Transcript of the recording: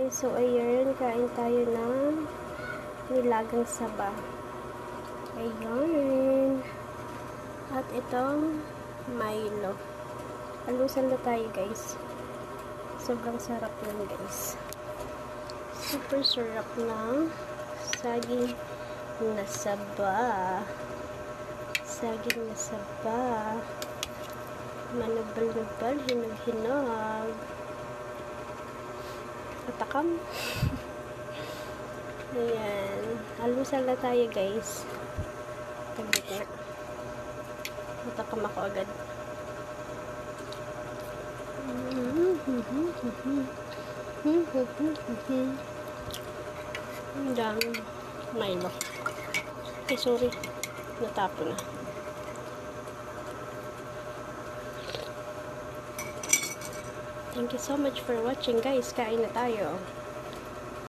So, ayan, kain tayo ng nilagang saba. Ayan. At itong Milo. Alusan na tayo, guys. Sobrang sarap yan, guys. Super sarap na saging na saba. Saging na saba. Manubal-nubal, hinog-hinog. Patakam. Ayan. Alusan na tayo, guys. Taglit nga. Patakam ako agad. Ang dami Milo. Ay, sorry. Natapo na. Thank you so much for watching, guys. Kain na tayo.